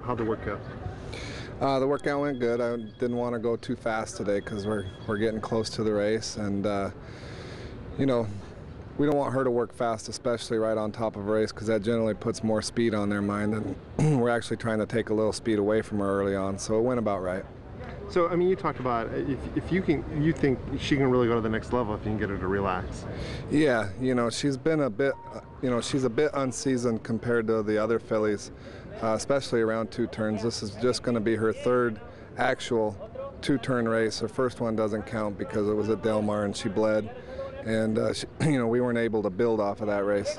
How'd the work go? The workout went good. I didn't want to go too fast today because we're getting close to the race, and you know, we don't want her to work fast, especially right on top of a race, because that generally puts more speed on their mind, and we're actually trying to take a little speed away from her early on. So it went about right. So I mean, you talked about if you think she can really go to the next level if you can get her to relax. Yeah, she's been a bit, she's a bit unseasoned compared to the other fillies, especially around two turns. This is just going to be her third actual two-turn race. Her first one doesn't count because it was at Del Mar and she bled, and we weren't able to build off of that race.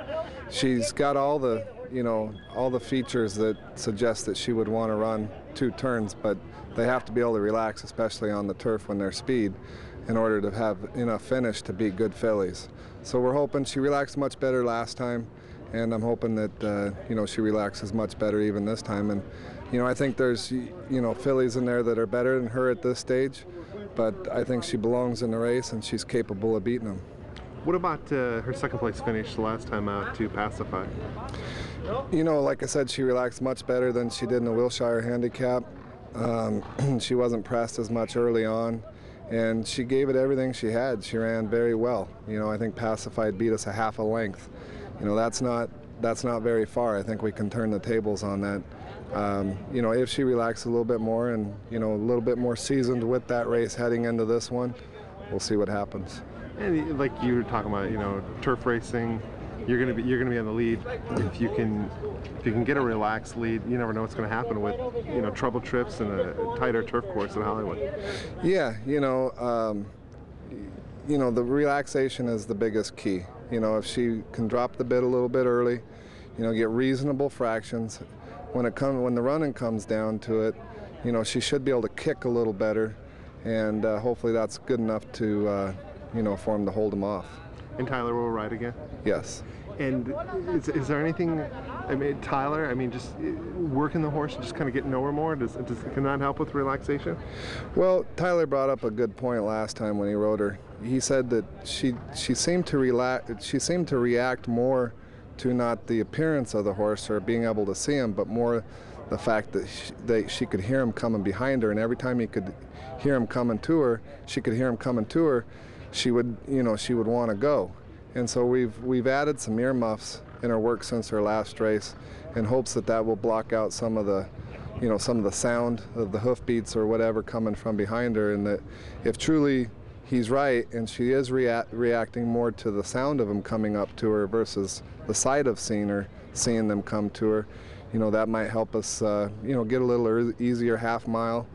She's got all the features that suggest that she would want to run two turns, but they have to be able to relax, especially on the turf when they're speed, in order to have enough finish to beat good fillies. So we're hoping she relaxed much better last time, and I'm hoping that she relaxes much better even this time. And I think there's fillies in there that are better than her at this stage, but I think she belongs in the race and she's capable of beating them. What about her second place finish the last time out to Pacify? Like I said, she relaxed much better than she did in the Wilshire handicap. She wasn't pressed as much early on, and she gave it everything she had. She ran very well. I think Pacified beat us a half a length. That's not very far. I think we can turn the tables on that. If she relaxes a little bit more and a little bit more seasoned with that race heading into this one, we'll see what happens. And like you were talking about, turf racing, you're gonna be on the lead. If you can get a relaxed lead, you never know what's going to happen with trouble trips and a tighter turf course in Hollywood. Yeah, the relaxation is the biggest key. If she can drop the bit a little bit early, get reasonable fractions. When the running comes down to it, she should be able to kick a little better, and hopefully that's good enough to for him to hold him off. And Tyler will ride again? Yes. And is there anything, Tyler, just working the horse and just kind of getting nowhere more, can that help with relaxation? Well, Tyler brought up a good point last time when he rode her. He said that she seemed to react more to not the appearance of the horse or being able to see him, but more the fact that she could hear him coming behind her, and every time he could hear him coming to her, she could hear him coming to her, she would want to go. And so we've added some earmuffs in her work since her last race, in hopes that will block out some of the sound of the hoof beats or whatever coming from behind her, and that if truly he's right and she is reacting more to the sound of him coming up to her versus the sight of seeing them come to her, that might help us get a little easier half mile,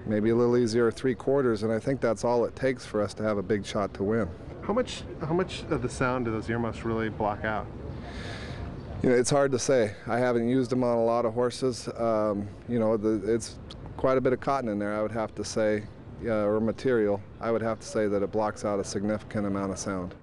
maybe a little easier three-quarters, and I think that's all it takes for us to have a big shot to win. How much of the sound do those earmuffs really block out? It's hard to say. I haven't used them on a lot of horses. It's quite a bit of cotton in there, I would have to say, or material. I would have to say that it blocks out a significant amount of sound.